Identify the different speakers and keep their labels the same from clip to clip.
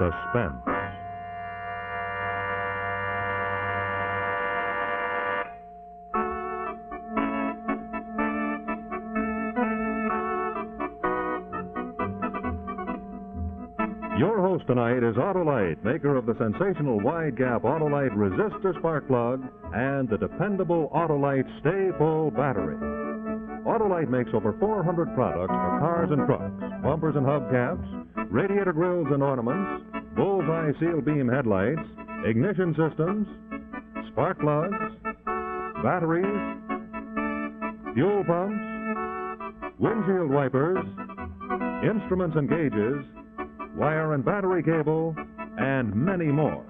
Speaker 1: Suspense. Your host tonight is Autolite, maker of the sensational wide-gap Autolite resistor spark plug and the dependable Autolite Stay Full battery. Autolite makes over 400 products for cars and trucks, bumpers and hubcaps, radiator grills and ornaments, bullseye seal beam headlights, ignition systems, spark plugs, batteries, fuel pumps, windshield wipers, instruments and gauges, wire and battery cable, and many more.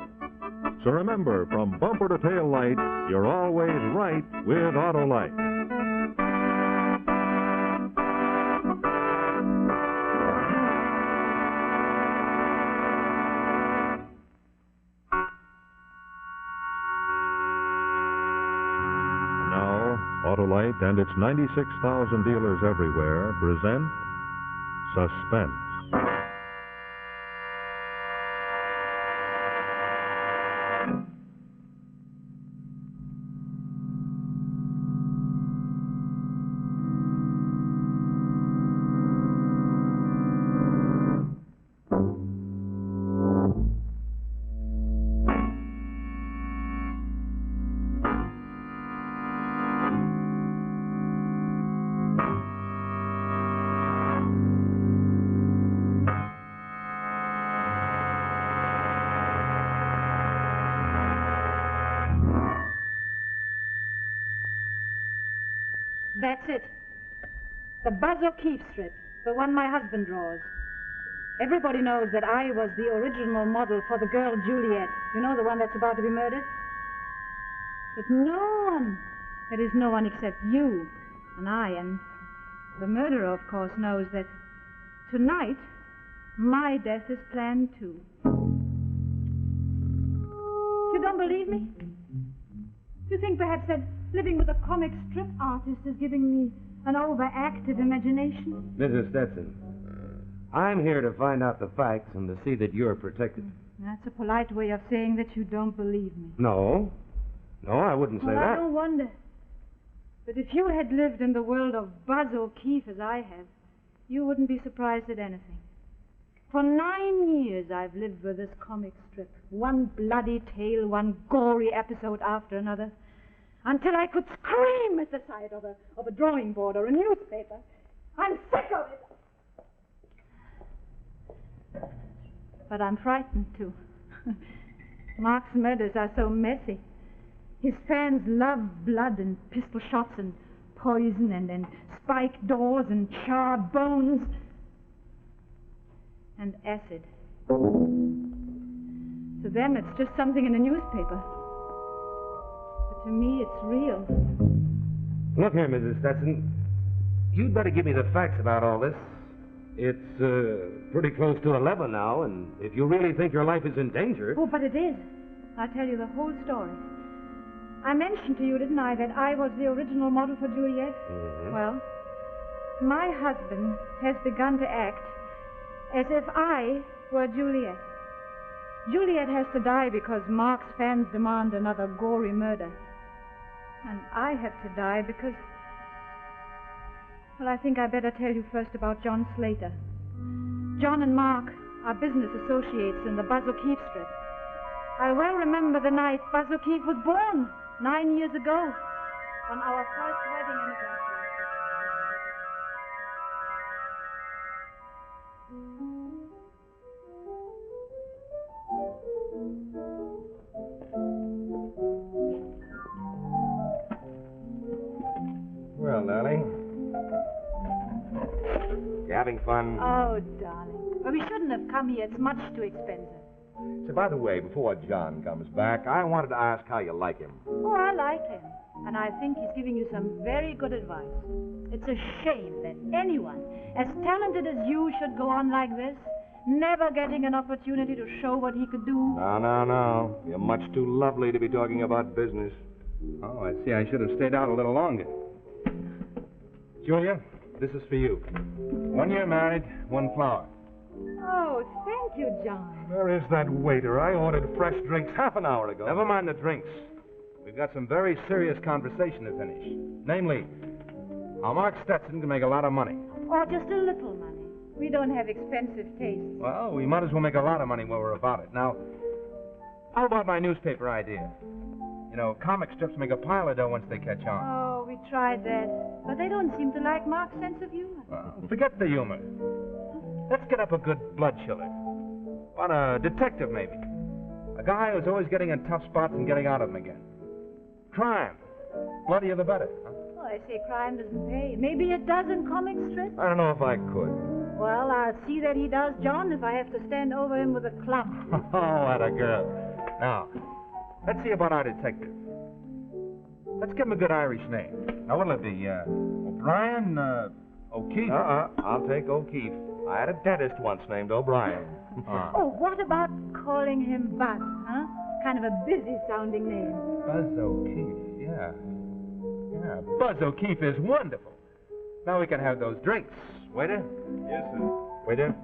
Speaker 1: So remember, from bumper to tail light, you're always right with Autolite. Now, Autolite and its 96,000 dealers everywhere present Suspense.
Speaker 2: That's it. The Buzz O'Keefe strip, the one my husband draws. Everybody knows that I was the original model for the girl Juliet. You know, the one that's about to be murdered? But no one, there is no one except you and I, and the murderer, of course, knows that tonight my death is planned too. You don't believe me? You think perhaps that living with a comic strip artist is giving me an overactive imagination?
Speaker 3: Mrs. Stetson, I'm here to find out the facts and to see that you're protected.
Speaker 2: That's a polite way of saying that you don't believe me.
Speaker 3: No, I wouldn't say that.
Speaker 2: I don't wonder. But if you had lived in the world of Buzz O'Keefe as I have, you wouldn't be surprised at anything. For 9 years I've lived with this comic strip. One bloody tale, one gory episode after another, until I could scream at the sight of a drawing board or a newspaper. I'm sick of it. But I'm frightened, too. Mark's murders are so messy. His fans love blood and pistol shots and poison and spiked doors and charred bones and acid. To them, it's just something in a newspaper. But to me, it's real.
Speaker 3: Look here, Mrs. Stetson. You'd better give me the facts about all this. It's pretty close to 11 now, and if you really think your life is in danger...
Speaker 2: Oh, but it is. I'll tell you the whole story. I mentioned to you, didn't I, that I was the original model for Juliet?
Speaker 3: Mm-hmm.
Speaker 2: Well, my husband has begun to act as if I were Juliet. Juliet has to die because Mark's fans demand another gory murder. And I have to die because... Well, I think I better tell you first about John Slater. John and Mark are business associates in the Buzz O'Keefe strip. I well remember the night Buzz O'Keefe was born, 9 years ago, on our first wedding anniversary.
Speaker 3: Well, darling. You having fun?
Speaker 2: Oh, darling. Well, we shouldn't have come here. It's much too expensive.
Speaker 4: So, by the way, before John comes back, I wanted to ask how you like him.
Speaker 2: Oh, I like him. And I think he's giving you some very good advice. It's a shame that anyone as talented as you should go on like this, never getting an opportunity to show what he could do.
Speaker 4: No. You're much too lovely to be talking about business.
Speaker 3: Oh, I see. I should have stayed out a little longer. Julia, this is for you. 1 year married, 1 flower.
Speaker 2: Oh, thank you, John.
Speaker 4: Where is that waiter? I ordered fresh drinks half an hour ago.
Speaker 3: Never mind the drinks. We've got some very serious conversation to finish. Namely, how Mark Stetson can make a lot of money.
Speaker 2: Or just a little money. We don't have expensive tastes.
Speaker 3: Well, we might as well make a lot of money while we're about it. Now, how about my newspaper idea? You know, comic strips make a pile of dough once they catch on.
Speaker 2: Oh, we tried that. But they don't seem to like Mark's sense of humor.
Speaker 3: Well, forget the humor. Let's get up a good blood chiller. On a detective, maybe. A guy who's always getting in tough spots and getting out of them again. Crime. Bloodier the better. Huh?
Speaker 2: Oh, I say crime doesn't pay. Maybe it does in comic strips.
Speaker 4: I don't know if I could.
Speaker 2: Well, I'll see that he does, John, if I have to stand over him with a club.
Speaker 3: Oh, what a girl. Now, let's see about our detective. Let's give him a good Irish name. Now, what'll it be? O'Brien? O'Keefe?
Speaker 4: I'll take O'Keefe. I had a dentist once named O'Brien.
Speaker 2: Oh, what about calling him Buzz, huh? Kind of a busy-sounding name.
Speaker 3: Buzz O'Keefe, yeah. Yeah, Buzz O'Keefe is wonderful. Now we can have those drinks. Waiter?
Speaker 4: Yes, sir.
Speaker 3: Waiter?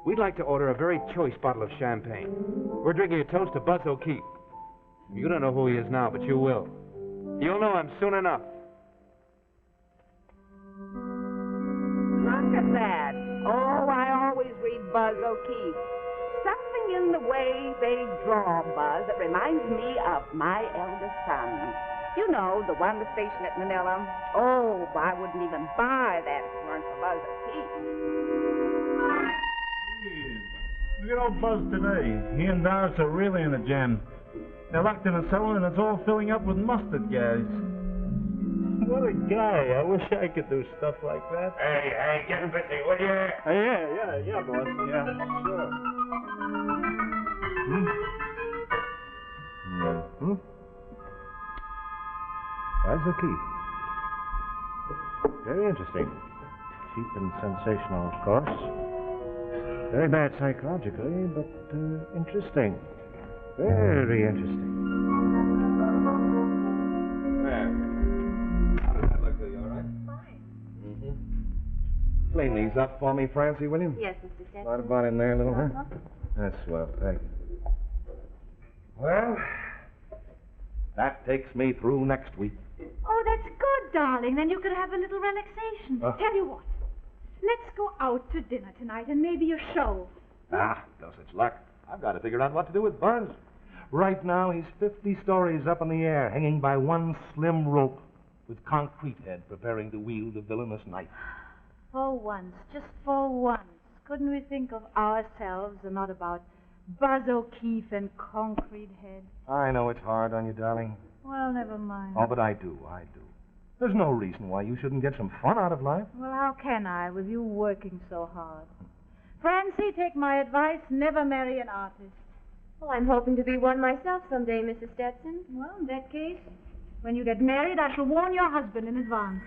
Speaker 3: We'd like to order a very choice bottle of champagne. We're drinking a toast to Buzz O'Keefe. You don't know who he is now, but you will. You'll know him soon enough.
Speaker 5: Look at that. Oh, I always read Buzz O'Keefe. Something in the way they draw Buzz that reminds me of my eldest son. You know, the one stationed at Manila. Oh, I wouldn't even buy that if it weren't for Buzz O'Keefe.
Speaker 6: Look at old Buzz today. He and Doris are really in a jam. They're locked in a cellar and it's all filling up with mustard gas. What a guy. I wish I could do stuff like that.
Speaker 3: Hey, get busy, will you?
Speaker 6: Yeah, boss. Yeah, sure.
Speaker 4: Buzz O'Keefe. Very interesting. Cheap and sensational, of course. Very bad psychologically, but interesting. Very interesting. How does that look to you, all right?
Speaker 5: Fine.
Speaker 4: Mm-hmm. Clean these up for me, Francie, will you?
Speaker 5: Yes, Mr. Stetson.
Speaker 4: Right about in there, little, huh? That's swell. Thank you. Well, that takes me through next week.
Speaker 2: Oh, that's good, darling. Then you could have a little relaxation. Tell you what. Let's go out to dinner tonight and maybe a show.
Speaker 4: No such luck. I've got to figure out what to do with Buzz. Right now, he's 50 stories up in the air, hanging by one slim rope, with Concrete Head preparing to wield a villainous knife.
Speaker 2: For once, just for once, couldn't we think of ourselves and not about Buzz O'Keefe and Concrete Head?
Speaker 4: I know it's hard on you, darling.
Speaker 2: Well, never mind.
Speaker 4: Oh, but I do. There's no reason why you shouldn't get some fun out of life.
Speaker 2: Well, how can I, with you working so hard? Francie, take my advice, never marry an artist.
Speaker 7: Well, I'm hoping to be one myself someday, Mrs. Stetson.
Speaker 2: Well, in that case, when you get married, I shall warn your husband in advance.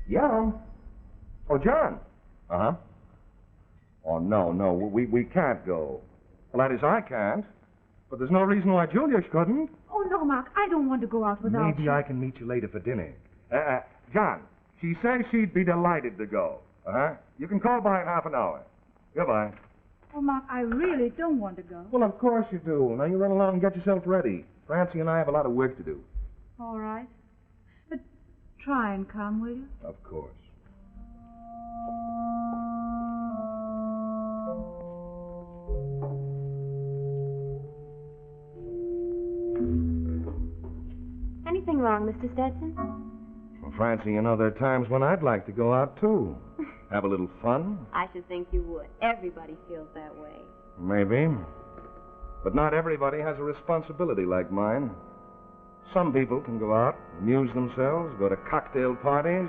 Speaker 4: Yeah. Oh, John. Uh-huh. Oh, no, we can't go. Well, that is, I can't. But there's no reason why Julia couldn't.
Speaker 2: Oh, no, Mark, I don't want to go out without
Speaker 4: Maybe
Speaker 2: you.
Speaker 4: I can meet you later for dinner. John, she says she'd be delighted to go. Uh-huh. You can call by in half an hour. Goodbye.
Speaker 2: Oh, Mark, I really don't want to go.
Speaker 4: Well, of course you do. Now you run along and get yourself ready. Francie and I have a lot of work to do.
Speaker 2: All right. But try and come, will you?
Speaker 4: Of course.
Speaker 7: Anything wrong, Mr. Stetson?
Speaker 4: Well, Francie, you know, there are times when I'd like to go out, too. Have a little fun.
Speaker 7: I should think you would. Everybody feels that way.
Speaker 4: Maybe. But not everybody has a responsibility like mine. Some people can go out, amuse themselves, go to cocktail parties.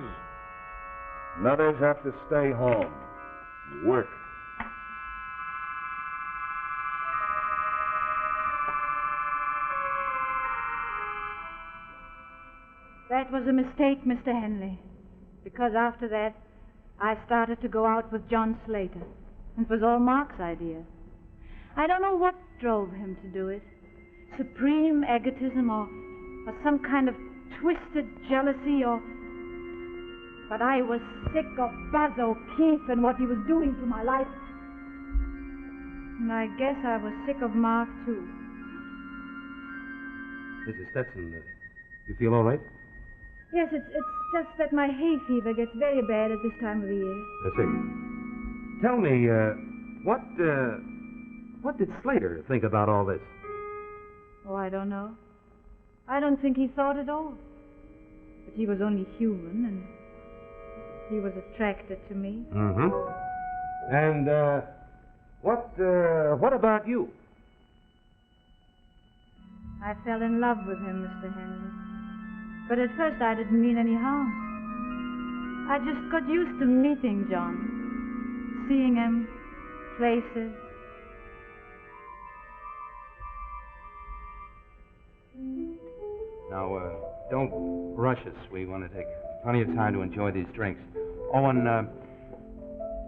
Speaker 4: And others have to stay home and work.
Speaker 2: That was a mistake, Mr. Henley. Because after that, I started to go out with John Slater. It was all Mark's idea. I don't know what drove him to do it. Supreme egotism or some kind of twisted jealousy or But I was sick of Buzz O'Keefe and what he was doing to my life. And I guess I was sick of Mark, too.
Speaker 3: Mrs. Stetson, you feel all right?
Speaker 2: Yes, it's just that my hay fever gets very bad at this time of the year.
Speaker 3: I see. Tell me, what did Slater think about all this?
Speaker 2: Oh, I don't know. I don't think he thought at all. But he was only human, and he was attracted to me.
Speaker 3: Mm-hmm. And, what about you?
Speaker 2: I fell in love with him, Mr. Henry. But at first I didn't mean any harm. I just got used to meeting John, seeing him, places.
Speaker 3: Now, don't rush us. We want to take plenty of time to enjoy these drinks. Oh, and,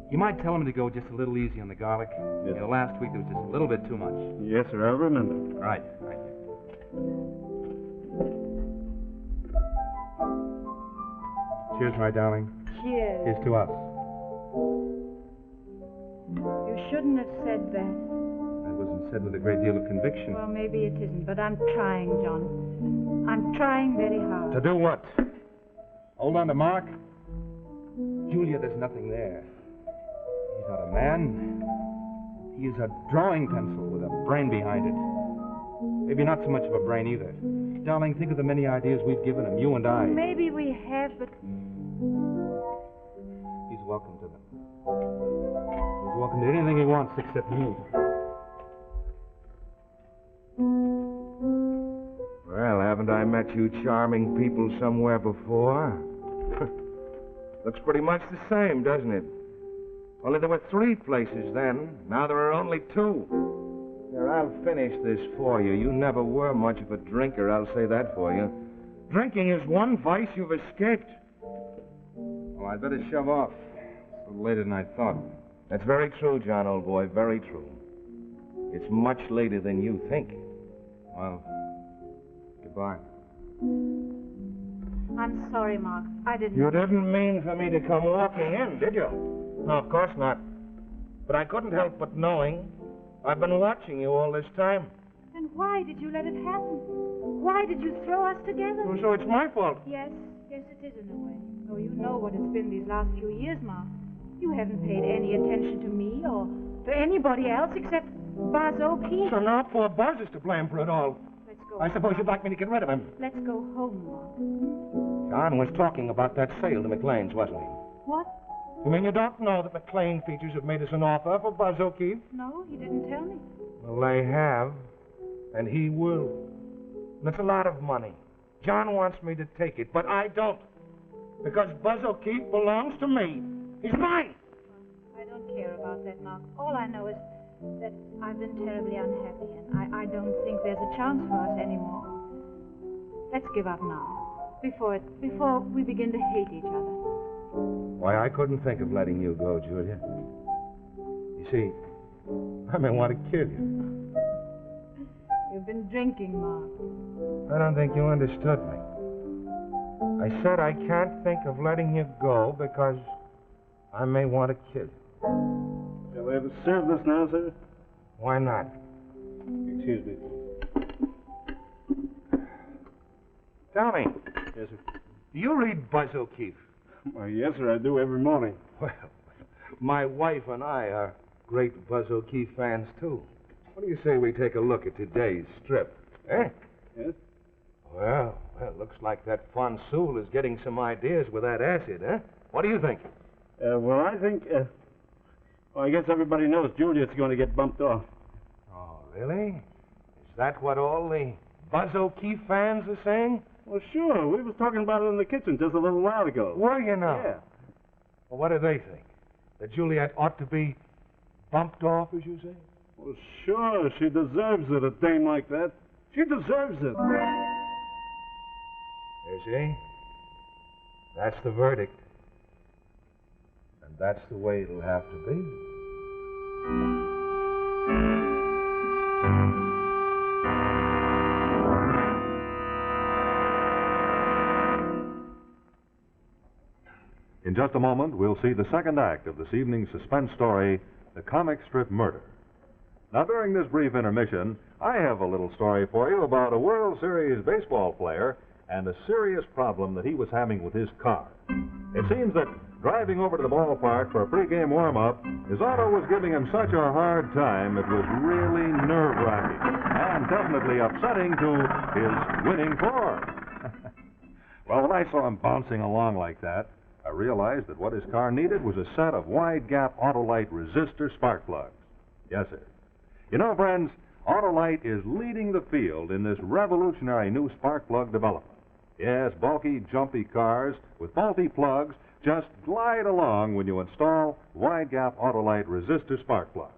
Speaker 3: you might tell him to go just a little easy on the garlic.
Speaker 6: Yes.
Speaker 3: You know, last week there was just a little bit too much.
Speaker 6: Yes, sir, I'll remember.
Speaker 3: Right. Cheers, my darling.
Speaker 2: Cheers.
Speaker 3: Here's to us.
Speaker 2: You shouldn't have said that.
Speaker 3: That wasn't said with a great deal of conviction.
Speaker 2: Well, maybe it isn't, but I'm trying, John. I'm trying very hard.
Speaker 3: To do what? Hold on to Mark? Julia, there's nothing there. He's not a man. He is a drawing pencil with a brain behind it. Maybe not so much of a brain either. Darling, think of the many ideas we've given him, you and I.
Speaker 2: Maybe we have, but
Speaker 3: He's welcome to them. He's welcome to anything he wants except me.
Speaker 4: Well, haven't I met you charming people somewhere before? Looks pretty much the same, doesn't it? Only there were 3 places then. Now there are only 2. Here, I'll finish this for you. You never were much of a drinker, I'll say that for you. Drinking is one vice you've escaped.
Speaker 3: Well, I'd better shove off. It's a little later than I thought.
Speaker 4: That's very true, John, old boy, very true. It's much later than you think.
Speaker 3: Well, goodbye.
Speaker 2: I'm sorry, Mark. I didn't.
Speaker 4: You didn't mean for me to come walking in, did you? No, of course not. But I couldn't help but knowing. I've been watching you all this time.
Speaker 2: Then why did you let it happen? Why did you throw us together?
Speaker 4: Oh, so it's my fault.
Speaker 2: Yes, it is in a way. Oh, you know what it's been these last few years, Mark. You haven't paid any attention to me or to anybody else except Buzz O'Keefe.
Speaker 4: So now poor Buzz is to blame for it all.
Speaker 2: Let's go.
Speaker 4: I suppose you'd like me to get rid of him.
Speaker 2: Let's go home, Mark.
Speaker 4: John was talking about that sale to McLean's, wasn't he?
Speaker 2: What?
Speaker 4: You mean you don't know that McLean Features have made us an offer for Buzz O'Keefe?
Speaker 2: No, he didn't tell me.
Speaker 4: Well, they have, and he will. And it's a lot of money. John wants me to take it, but I don't. Because Buzz O'Keefe belongs to me. He's mine.
Speaker 2: I don't care about that, Mark. All I know is that I've been terribly unhappy, and I don't think there's a chance for us anymore. Let's give up now, before we begin to hate each other.
Speaker 4: Why, I couldn't think of letting you go, Julia. You see, I may want to kill you.
Speaker 2: You've been drinking, Mark.
Speaker 4: I don't think you understood me. I said I can't think of letting you go because I may want to kill you.
Speaker 6: Shall we have a serve this now, sir?
Speaker 4: Why not?
Speaker 6: Excuse me.
Speaker 4: Tell me,
Speaker 6: Yes, sir.
Speaker 4: do you read Buzz O'Keefe?
Speaker 6: Why, yes, sir, I do every morning.
Speaker 4: Well, my wife and I are great Buzz O'Keefe fans, too. What do you say we take a look at today's strip? Eh?
Speaker 6: Yes?
Speaker 4: Well, looks like that Fonsoul is getting some ideas with that acid, eh? What do you think?
Speaker 6: Well, I think, well, I guess everybody knows Juliet's going to get bumped off.
Speaker 4: Oh, really? Is that what all the Buzz O'Keefe fans are saying?
Speaker 6: Well, sure. We was talking about it in the kitchen just a little while ago.
Speaker 4: Were you now?
Speaker 6: Yeah.
Speaker 4: Well, what do they think? That Juliet ought to be bumped off, as you say?
Speaker 6: Well, sure. She deserves it, a dame like that. She deserves it.
Speaker 4: You see? That's the verdict. And that's the way it'll have to be.
Speaker 1: just a moment, we'll see the second act of this evening's suspense story, The Comic Strip Murder. Now, during this brief intermission, I have a little story for you about a World Series baseball player and a serious problem that he was having with his car. It seems that driving over to the ballpark for a pregame warm-up, his auto was giving him such a hard time it was really nerve-wracking and definitely upsetting to his winning form. Well, when I saw him bouncing along like that, I realized that what his car needed was a set of wide-gap Autolite resistor spark plugs. Yes, sir. You know, friends, Autolite is leading the field in this revolutionary new spark plug development. Yes, bulky, jumpy cars with faulty plugs just glide along when you install wide-gap Autolite resistor spark plugs.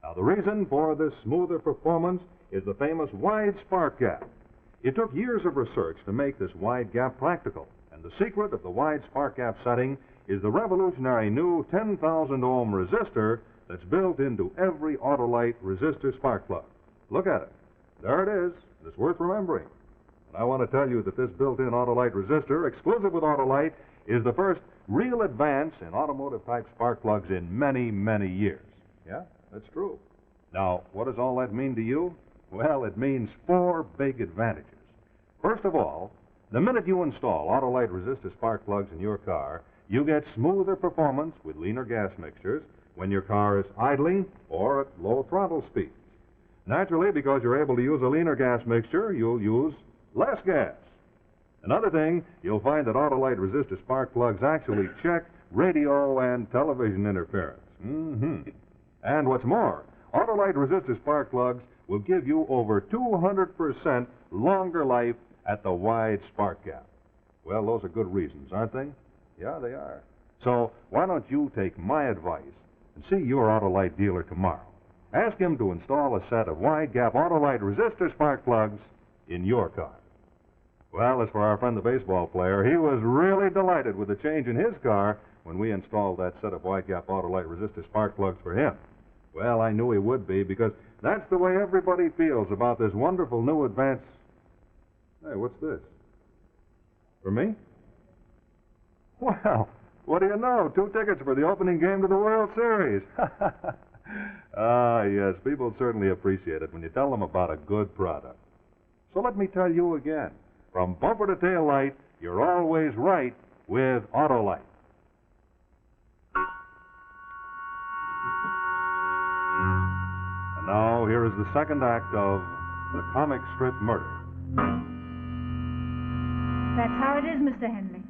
Speaker 1: Now, the reason for this smoother performance is the famous wide spark gap. It took years of research to make this wide gap practical, and the secret of the wide spark gap setting is the revolutionary new 10,000-ohm resistor that's built into every Autolite resistor spark plug. Look at it. There it is. It's worth remembering. And I want to tell you that this built-in Autolite resistor, exclusive with Autolite, is the first real advance in automotive-type spark plugs in many, many years. Yeah, that's true. Now, what does all that mean to you? Well, it means 4 big advantages. First of all, the minute you install Autolite resistor spark plugs in your car, you get smoother performance with leaner gas mixtures when your car is idling or at low throttle speeds. Naturally, because you're able to use a leaner gas mixture, you'll use less gas. Another thing, you'll find that Autolite resistor spark plugs actually check radio and television interference. And what's more, Autolite resistor spark plugs will give you over 200% longer life at the wide spark gap. Well, those are good reasons, aren't they? Yeah, they are. So why don't you take my advice and see your Autolite dealer tomorrow? Ask him to install a set of wide-gap Autolite resistor spark plugs in your car. Well, as for our friend the baseball player, he was really delighted with the change in his car when we installed that set of wide-gap Autolite resistor spark plugs for him. Well, I knew he would be, because that's the way everybody feels about this wonderful new advance. Hey, what's this? For me? Well, what do you know? 2 tickets for the opening game to the World Series. Ah, yes, people certainly appreciate it when you tell them about a good product. So let me tell you again, from bumper to tail light, you're always right with Autolite. And now, here is the second act of The Comic Strip Murder.
Speaker 2: That's how it is, Mr. Henley.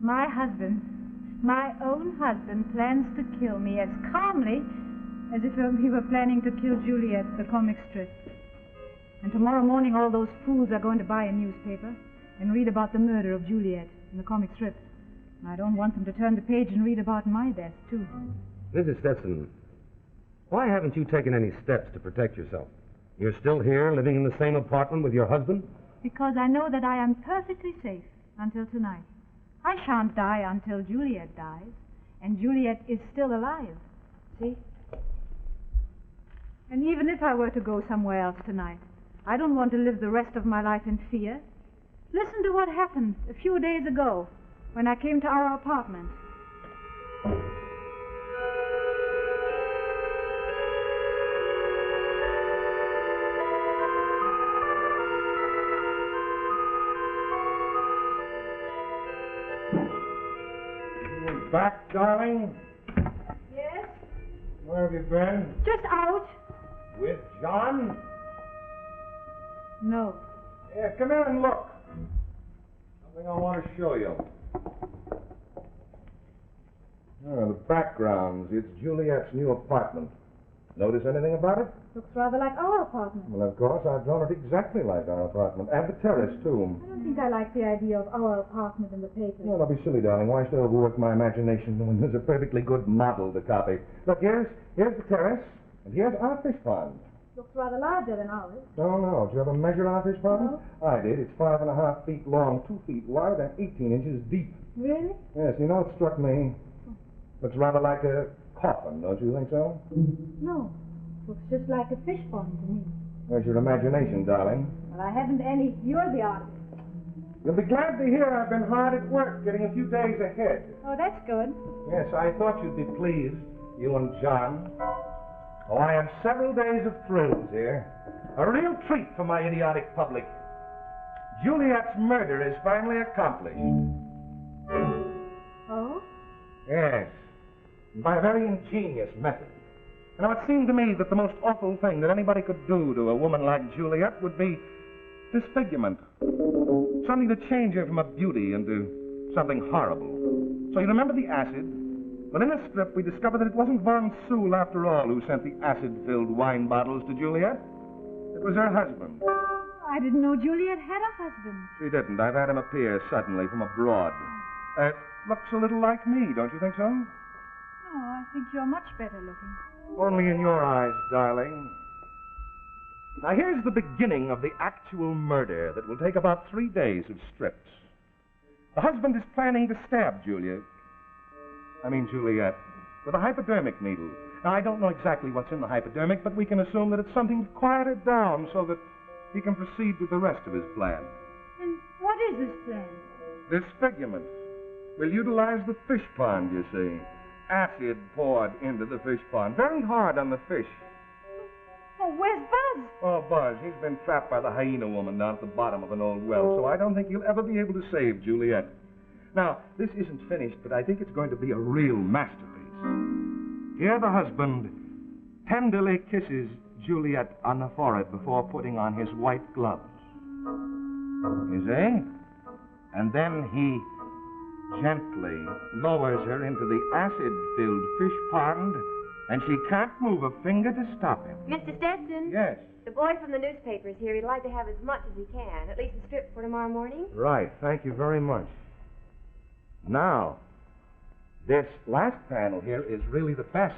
Speaker 2: My husband, my own husband, plans to kill me as calmly as if he were planning to kill Juliet, the comic strip. And tomorrow morning all those fools are going to buy a newspaper and read about the murder of Juliet in the comic strip. And I don't want them to turn the page and read about my death, too.
Speaker 3: Mrs. Stetson, why haven't you taken any steps to protect yourself? You're still here, living in the same apartment with your husband?
Speaker 2: Because I know that I am perfectly safe until tonight. I shan't die until Juliet dies, and Juliet is still alive. See? And even if I were to go somewhere else tonight, I don't want to live the rest of my life in fear. Listen to what happened a few days ago when I came to our apartment.
Speaker 6: You back, darling?
Speaker 2: Yes?
Speaker 6: Where have you been?
Speaker 2: Just out.
Speaker 6: With John?
Speaker 2: No.
Speaker 6: Yeah, come here and look. Something I want to show you.
Speaker 4: Oh, the backgrounds. It's Juliet's new apartment. Notice anything about it?
Speaker 2: Looks rather like our apartment.
Speaker 4: Well, of course, I've drawn it exactly like our apartment. And the terrace, too.
Speaker 2: I don't think I like the idea of our apartment in the paper.
Speaker 4: Well, don't be silly, darling. Why should I overwork my imagination when there's a perfectly good model to copy? Look, here's the terrace, and here's our fish pond.
Speaker 2: Looks rather larger than ours.
Speaker 4: No. Did you ever measure our fish pond?
Speaker 2: No.
Speaker 4: I did. It's 5.5 feet long, 2 feet wide, and 18 inches deep.
Speaker 2: Really?
Speaker 4: Yes, you know, it struck me. Looks rather like a coffin, don't you think so?
Speaker 2: No. Looks just like a fish pond to me.
Speaker 4: Where's your imagination, darling?
Speaker 2: Well, I haven't any. You're the artist.
Speaker 4: You'll be glad to hear I've been hard at work getting a few days ahead.
Speaker 2: Oh, that's good.
Speaker 4: Yes, I thought you'd be pleased, you and John. Oh, I have several days of thrills here. A real treat for my idiotic public. Juliet's murder is finally accomplished.
Speaker 2: Oh?
Speaker 4: Yes, by a very ingenious method. Now, it seemed to me that the most awful thing that anybody could do to a woman like Juliet would be disfigurement. Something to change her from a beauty into something horrible. So you remember the acid? Well, in the strip, we discovered that it wasn't Von Sewell, after all, who sent the acid-filled wine bottles to Juliet. It was her husband.
Speaker 2: I didn't know Juliet had a husband.
Speaker 4: She didn't. I've had him appear suddenly from abroad. Looks a little like me, don't you think so?
Speaker 2: Oh, I think you're much better looking.
Speaker 4: Only in your eyes, darling. Now, here's the beginning of the actual murder that will take about 3 days of strips. The husband is planning to stab Juliet, with a hypodermic needle. Now, I don't know exactly what's in the hypodermic, but we can assume that it's something to quiet it down so that he can proceed with the rest of his plan.
Speaker 2: And what is this plan?
Speaker 4: Disfigurement. We'll utilize the fish pond, you see. Acid poured into the fish pond. Very hard on the fish.
Speaker 2: Oh, where's Buzz?
Speaker 4: Oh, Buzz, he's been trapped by the hyena woman down at the bottom of an old well, so I don't think he'll ever be able to save Juliet. Now, this isn't finished, but I think it's going to be a real masterpiece. Here the husband tenderly kisses Juliet on the forehead before putting on his white gloves. You see? And then he gently lowers her into the acid-filled fish pond, and she can't move a finger to stop him.
Speaker 7: Mr. Stetson?
Speaker 4: Yes.
Speaker 7: The boy from the newspaper's here. He'd like to have as much as he can, at least a strip for tomorrow morning.
Speaker 4: Right. Thank you very much. Now, this last panel here is really the best.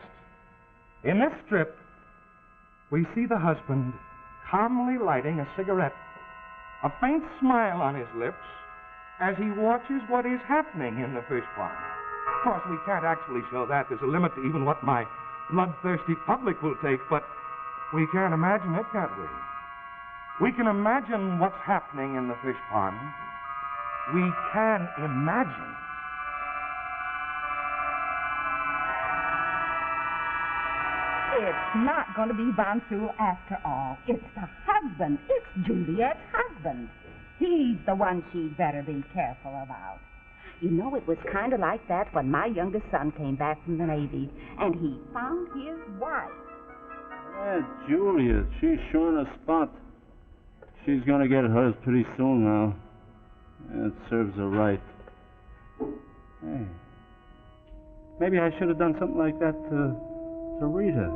Speaker 4: In this strip, we see the husband calmly lighting a cigarette, a faint smile on his lips, as he watches what is happening in the fish pond. Of course, we can't actually show that. There's a limit to even what my bloodthirsty public will take, but we can imagine it, can't we? We can imagine what's happening in the fish pond. We can imagine.
Speaker 5: It's not going to be Von Sewell after all. It's the husband. It's Juliet's husband. He's the one she'd better be careful about. You know, it was kind of like that when my youngest son came back from the Navy, and he found his wife.
Speaker 6: Yeah, Juliet, she's sure in a spot. She's going to get hers pretty soon now. It serves her right. Hey, maybe I should have done something like that to Rita,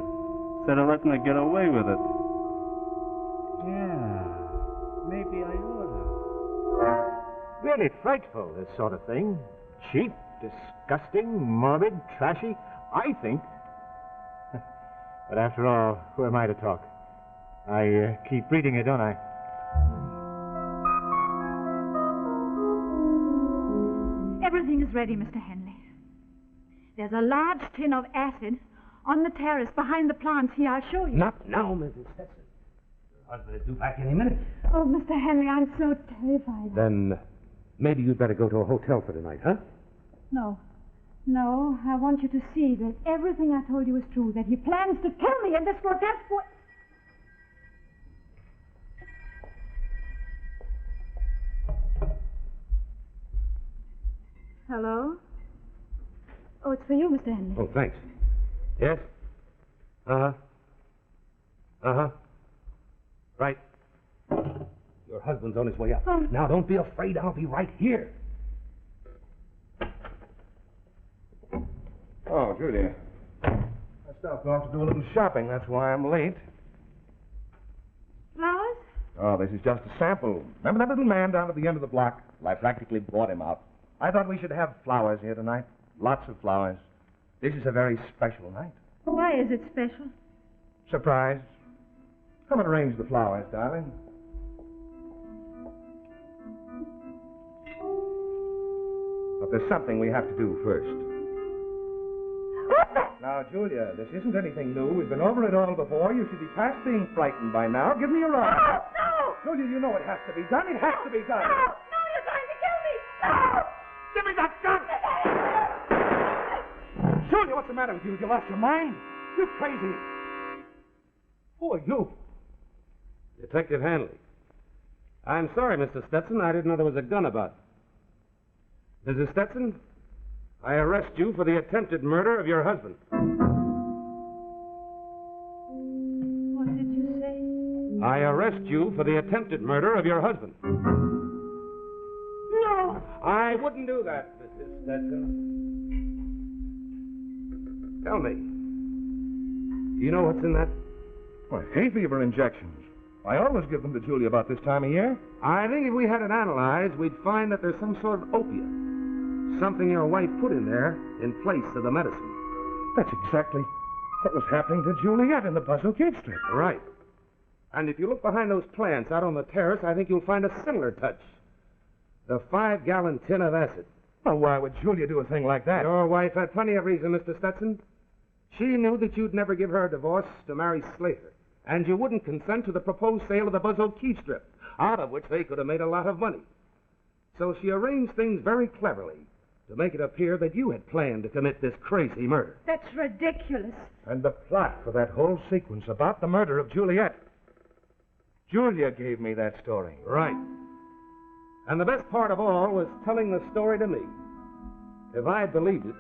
Speaker 6: instead of letting her get away with it. Yeah, maybe I ought to.
Speaker 8: Really frightful, this sort of thing. Cheap, disgusting, morbid, trashy, I think. But after all, who am I to talk? I keep reading it, don't I?
Speaker 2: Everything is ready, Mr. Henley. There's a large tin of acid on the terrace behind the plants here. I'll show you.
Speaker 8: Not now, Mrs. Stetson. Your husband is due back any minute.
Speaker 2: Oh, Mr. Henley, I'm so terrified.
Speaker 8: Then maybe you'd better go to a hotel for tonight, huh?
Speaker 2: No. No, I want you to see that everything I told you is true, that he plans to kill me in this grotesque way. Hello? Oh, it's for you, Mr. Henley.
Speaker 8: Oh, thanks. Yes? Uh-huh. Uh-huh. Right. Your husband's on his way up.
Speaker 2: Oh.
Speaker 8: Now, don't be afraid. I'll be right here.
Speaker 4: Oh, Julia. I stopped off to do a little shopping. That's why I'm late.
Speaker 2: Flowers?
Speaker 4: Oh, this is just a sample. Remember that little man down at the end of the block? Well, I practically bought him out. I thought we should have flowers here tonight. Lots of flowers. This is a very special night.
Speaker 2: Why is it special?
Speaker 4: Surprise. Come and arrange the flowers, darling. But there's something we have to do first. Now, Julia, this isn't anything new. We've been over it all before. You should be past being frightened by now. Give me your arm.
Speaker 5: No!
Speaker 4: Julia, you know it has to be done. It has to be done.
Speaker 5: No, you're going
Speaker 3: No! Give me that gun! Julia, what's the matter with you? You lost your mind? You're crazy. Who are you?
Speaker 9: Detective Hanley. I'm sorry, Mr. Stetson. I didn't know there was a gun about. Mrs. Stetson, I arrest you for the attempted murder of your husband.
Speaker 2: What did you say?
Speaker 9: I arrest you for the attempted murder of your husband.
Speaker 2: No!
Speaker 9: I wouldn't do that, Mrs. Stetson. Tell me, do you know what's in that?
Speaker 4: Why, hay fever injections. I always give them to Julia about this time of year.
Speaker 9: I think if we had it analyzed, we'd find that there's some sort of opiate. Something your wife put in there in place of the medicine.
Speaker 4: That's exactly what was happening to Juliet in the Buzz O'Keefe strip.
Speaker 9: Right. And if you look behind those plants out on the terrace, I think you'll find a similar touch. The 5-gallon tin of acid.
Speaker 4: Well, why would Julia do a thing like that?
Speaker 9: Your wife had plenty of reason, Mr. Stetson. She knew that you'd never give her a divorce to marry Slater, and you wouldn't consent to the proposed sale of the Buzz O'Keefe strip, out of which they could have made a lot of money. So she arranged things very cleverly to make it appear that you had planned to commit this crazy murder.
Speaker 2: That's ridiculous.
Speaker 4: And the plot for that whole sequence about the murder of Juliet. Julia gave me that story.
Speaker 9: Right. And the best part of all was telling the story to me. If I had believed it,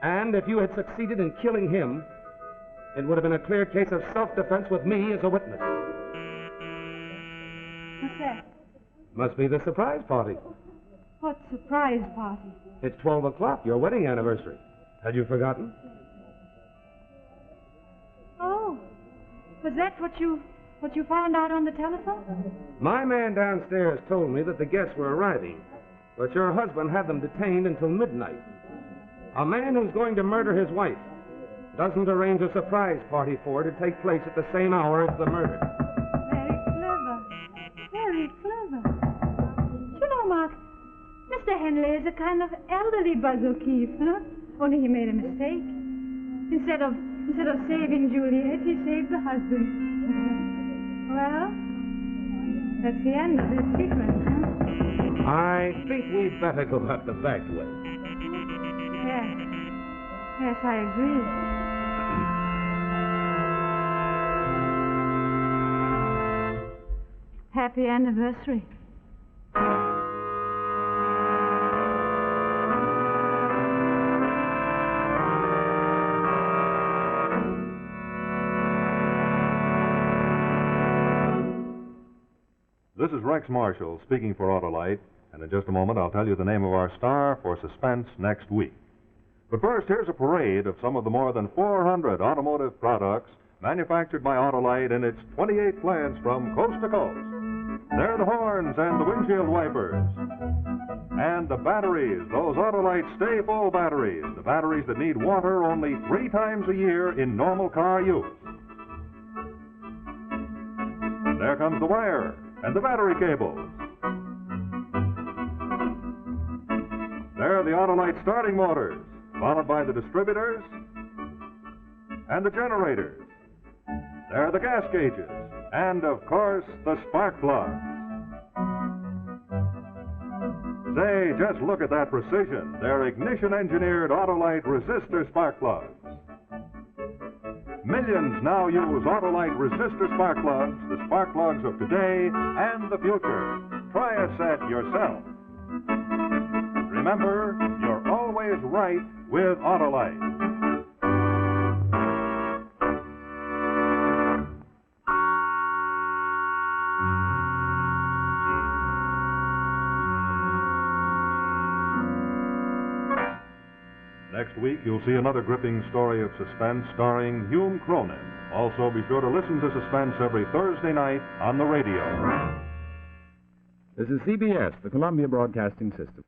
Speaker 9: and if you had succeeded in killing him, it would have been a clear case of self-defense with me as a witness.
Speaker 2: What's that?
Speaker 9: Must be the surprise party.
Speaker 2: What surprise party?
Speaker 9: It's 12 o'clock, your wedding anniversary. Had you forgotten?
Speaker 2: Oh, was that what you found out on the telephone?
Speaker 9: My man downstairs told me that the guests were arriving, but your husband had them detained until midnight. A man who's going to murder his wife doesn't arrange a surprise party for her to take place at the same hour as the murder.
Speaker 2: Very clever. Very clever. You know, Mark, Mr. Henley is a kind of elderly Buzz O'Keefe, huh? Only he made a mistake. Instead of saving Juliet, he saved the husband. Well, that's the end of this sequence, huh?
Speaker 9: I think we'd better go out the back way.
Speaker 2: Yes. Yes, I agree. Happy anniversary.
Speaker 1: This is Rex Marshall speaking for Autolite, and in just a moment I'll tell you the name of our star for Suspense next week. But first, here's a parade of some of the more than 400 automotive products manufactured by Autolite in its 28 plants from coast to coast. They're the horns and the windshield wipers. And the batteries, those Autolite stay-full batteries, the batteries that need water only 3 times a year in normal car use. There comes the wire and the battery cables. There are the Autolite starting motors, followed by the distributors and the generators. There are the gas gauges, and of course, the spark plugs. Say, just look at that precision. They're ignition-engineered Autolite resistor spark plugs. Millions now use Autolite resistor spark plugs, the spark plugs of today and the future. Try a set yourself. Remember, you're always right with Autolite. Next week, you'll see another gripping story of suspense starring Hume Cronin. Also, be sure to listen to Suspense every Thursday night on the radio.
Speaker 10: This is CBS, the Columbia Broadcasting System.